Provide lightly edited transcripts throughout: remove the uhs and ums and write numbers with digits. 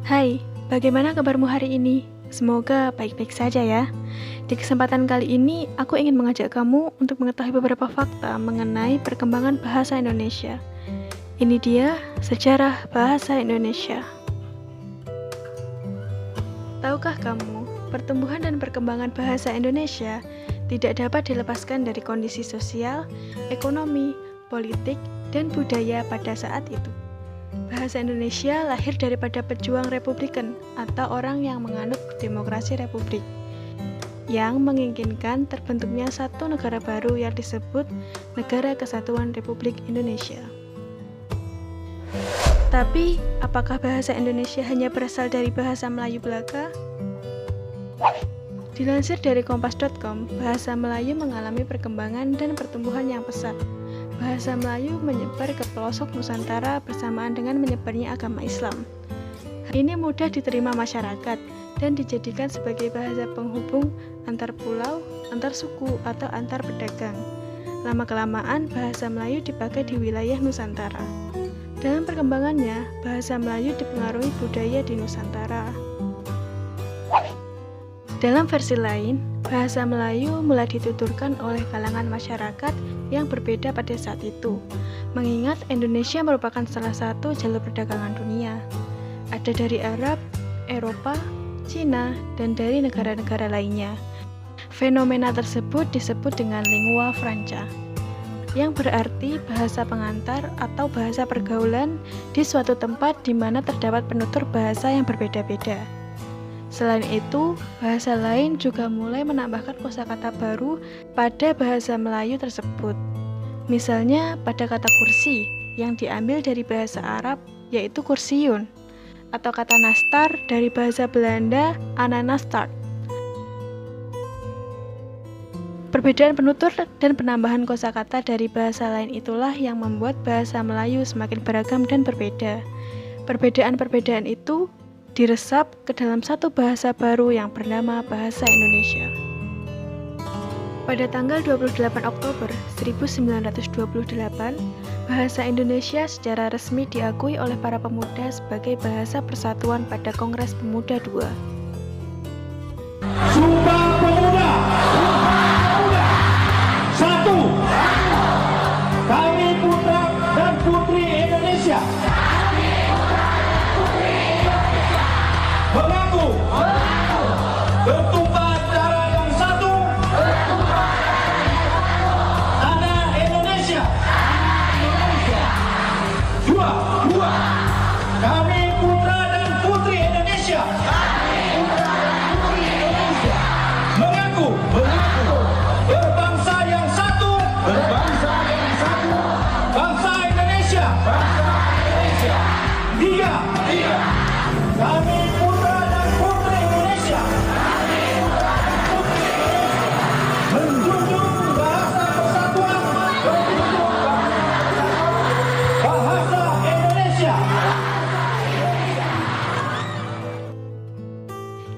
Hai, bagaimana kabarmu hari ini? Semoga baik-baik saja ya. Di kesempatan kali ini, aku ingin mengajak kamu untuk mengetahui beberapa fakta mengenai perkembangan bahasa Indonesia. Ini dia sejarah bahasa Indonesia. Tahukah kamu, pertumbuhan dan perkembangan bahasa Indonesia tidak dapat dilepaskan dari kondisi sosial, ekonomi, politik, dan budaya pada saat itu. Bahasa Indonesia lahir daripada pejuang Republikan atau orang yang menganut demokrasi republik, yang menginginkan terbentuknya satu negara baru yang disebut Negara Kesatuan Republik Indonesia. Tapi, apakah bahasa Indonesia hanya berasal dari bahasa Melayu belaka? Dilansir dari kompas.com, bahasa Melayu mengalami perkembangan dan pertumbuhan yang pesat. Bahasa Melayu menyebar ke pelosok Nusantara bersamaan dengan menyebarnya agama Islam. Ini mudah diterima masyarakat dan dijadikan sebagai bahasa penghubung antar pulau, antar suku, atau antar pedagang. Lama-kelamaan, bahasa Melayu dipakai di wilayah Nusantara. Dalam perkembangannya, bahasa Melayu dipengaruhi budaya di Nusantara. Dalam versi lain, bahasa Melayu mulai dituturkan oleh kalangan masyarakat yang berbeda pada saat itu, mengingat Indonesia merupakan salah satu jalur perdagangan dunia. Ada dari Arab, Eropa, Cina, dan dari negara-negara lainnya. Fenomena tersebut disebut dengan lingua franca, yang berarti bahasa pengantar atau bahasa pergaulan di suatu tempat di mana terdapat penutur bahasa yang berbeda-beda. Selain itu, bahasa lain juga mulai menambahkan kosakata baru pada bahasa Melayu tersebut. Misalnya pada kata kursi yang diambil dari bahasa Arab yaitu kursiun, atau kata nastar dari bahasa Belanda ananastart. Perbedaan penutur dan penambahan kosakata dari bahasa lain itulah yang membuat bahasa Melayu semakin beragam dan berbeda. Perbedaan-perbedaan itu diresap ke dalam satu bahasa baru yang bernama Bahasa Indonesia. Pada tanggal 28 Oktober 1928, Bahasa Indonesia secara resmi diakui oleh para pemuda sebagai Bahasa Persatuan pada Kongres Pemuda II. Sumpah Pemuda! Satu! Kami putra dan putri Indonesia mengaku bertumpah darah yang satu, tanah Indonesia. Dua, kami putra dan putri Indonesia mengaku berbangsa yang satu, bangsa Indonesia. Tiga, kami putra dan putri Indonesia menjunjung bahasa persatuan, bahasa Indonesia.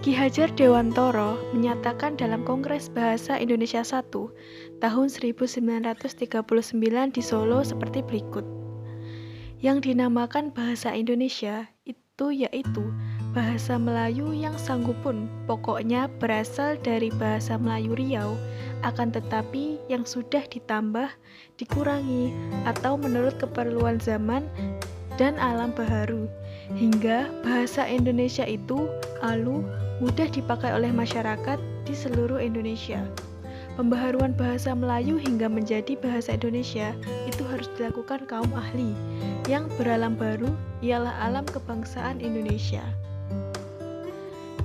Ki Hajar Dewantoro menyatakan dalam Kongres Bahasa Indonesia I tahun 1939 di Solo seperti berikut. Yang dinamakan bahasa Indonesia itu yaitu bahasa Melayu yang sanggupun pokoknya berasal dari bahasa Melayu Riau, akan tetapi yang sudah ditambah, dikurangi, atau menurut keperluan zaman dan alam baharu, hingga bahasa Indonesia itu mudah dipakai oleh masyarakat di seluruh Indonesia. Pembaharuan bahasa Melayu hingga menjadi bahasa Indonesia itu harus dilakukan kaum ahli, yang beralam baru ialah alam kebangsaan Indonesia.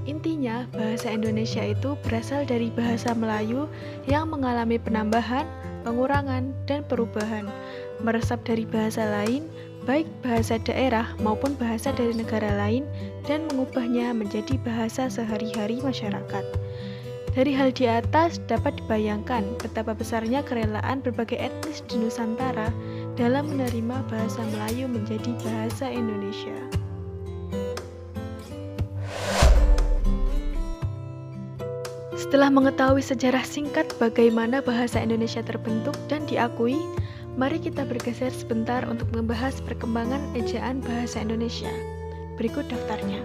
Intinya, bahasa Indonesia itu berasal dari bahasa Melayu yang mengalami penambahan, pengurangan, dan perubahan, meresap dari bahasa lain, baik bahasa daerah maupun bahasa dari negara lain, dan mengubahnya menjadi bahasa sehari-hari masyarakat. Dari hal di atas dapat dibayangkan betapa besarnya kerelaan berbagai etnis di Nusantara dalam menerima bahasa Melayu menjadi bahasa Indonesia. Setelah mengetahui sejarah singkat bagaimana bahasa Indonesia terbentuk dan diakui, mari kita bergeser sebentar untuk membahas perkembangan ejaan bahasa Indonesia. Berikut daftarnya.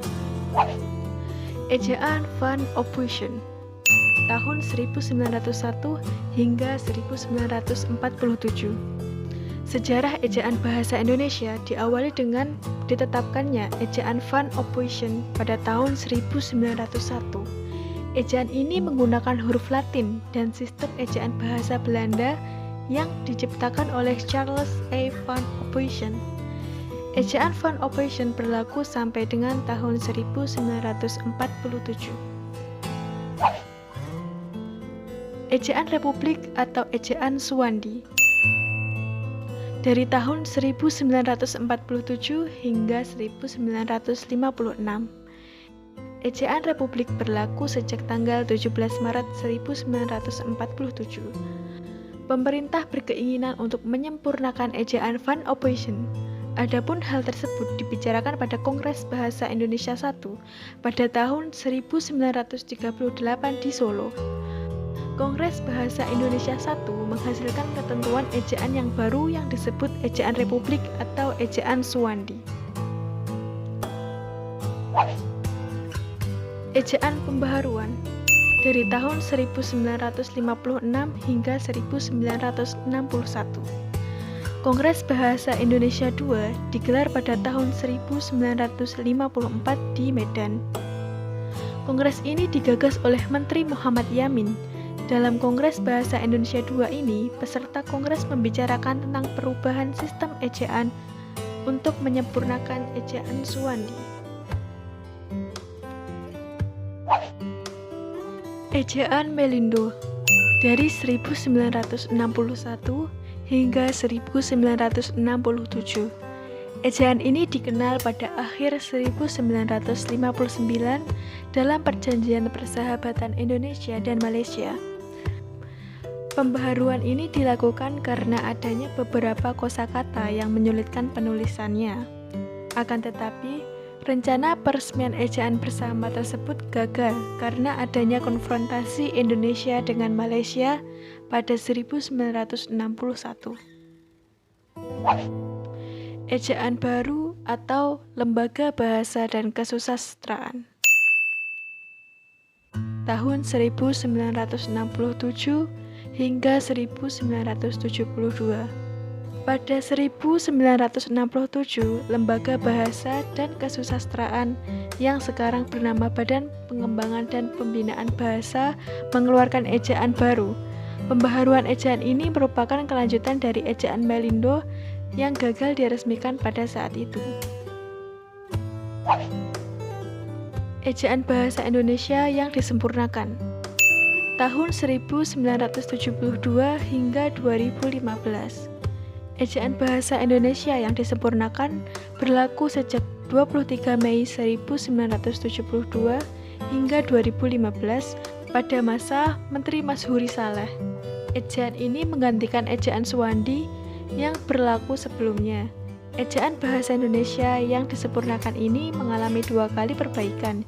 Ejaan Van Ophuijsen tahun 1901 hingga 1947. Sejarah ejaan bahasa Indonesia diawali dengan ditetapkannya ejaan Van Ophuijsen pada tahun 1901. Ejaan ini menggunakan huruf Latin dan sistem ejaan bahasa Belanda yang diciptakan oleh Charles A. Van Ophuijsen. Ejaan Van Ophuijsen berlaku sampai dengan tahun 1947. Ejaan Republik atau ejaan Suwandi dari tahun 1947 hingga 1956. Ejaan Republik berlaku sejak tanggal 17 Maret 1947. Pemerintah berkeinginan untuk menyempurnakan ejaan Van Ophuijsen. Adapun hal tersebut dibicarakan pada Kongres Bahasa Indonesia I pada tahun 1938 di Solo. Kongres Bahasa Indonesia I menghasilkan ketentuan ejaan yang baru yang disebut ejaan Republik atau ejaan Suwandi. Ejaan Pembaharuan dari tahun 1956 hingga 1961. Kongres Bahasa Indonesia II digelar pada tahun 1954 di Medan. Kongres ini digagas oleh Menteri Muhammad Yamin. Dalam Kongres Bahasa Indonesia II ini, peserta Kongres membicarakan tentang perubahan sistem ejaan untuk menyempurnakan ejaan Suwandi. Ejaan Melindo dari 1961 hingga 1967. Ejaan ini dikenal pada akhir 1959 dalam Perjanjian Persahabatan Indonesia dan Malaysia. Pembaharuan ini dilakukan karena adanya beberapa kosakata yang menyulitkan penulisannya. Akan tetapi, rencana peresmian ejaan bersama tersebut gagal karena adanya konfrontasi Indonesia dengan Malaysia pada 1961. Ejaan baru atau Lembaga Bahasa dan Kesusastraan tahun 1967 hingga 1972. Pada 1967, Lembaga Bahasa dan Kesusastraan yang sekarang bernama Badan Pengembangan dan Pembinaan Bahasa mengeluarkan ejaan baru. Pembaharuan ejaan ini merupakan kelanjutan dari ejaan Melindo yang gagal diresmikan pada saat itu. Ejaan Bahasa Indonesia yang disempurnakan tahun 1972 hingga 2015. Ejaan Bahasa Indonesia yang disempurnakan berlaku sejak 23 Mei 1972 hingga 2015 pada masa Menteri Mashuri Saleh. Ejaan ini menggantikan ejaan Suwandi yang berlaku sebelumnya. Ejaan Bahasa Indonesia yang disempurnakan ini mengalami 2 kali perbaikan,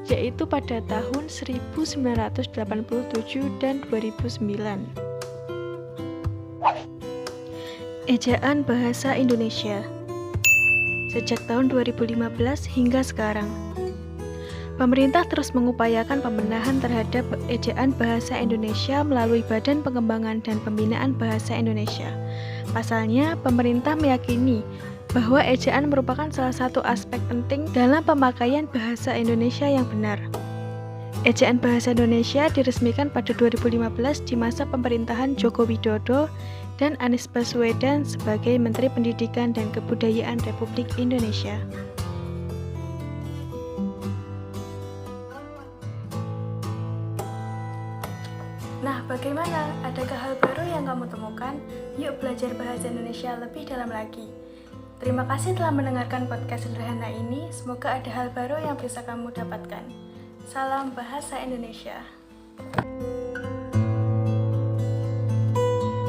yaitu pada tahun 1987 dan 2009. Ejaan Bahasa Indonesia sejak tahun 2015 hingga sekarang. Pemerintah terus mengupayakan pembenahan terhadap ejaan bahasa Indonesia melalui Badan Pengembangan dan Pembinaan Bahasa Indonesia. Pasalnya, pemerintah meyakini bahwa ejaan merupakan salah satu aspek penting dalam pemakaian bahasa Indonesia yang benar. Ejaan Bahasa Indonesia diresmikan pada 2015 di masa pemerintahan Joko Widodo dan Anies Baswedan sebagai Menteri Pendidikan dan Kebudayaan Republik Indonesia. Nah, bagaimana? Adakah hal baru yang kamu temukan? Yuk belajar bahasa Indonesia lebih dalam lagi. Terima kasih telah mendengarkan podcast sederhana ini. Semoga ada hal baru yang bisa kamu dapatkan. Salam Bahasa Indonesia.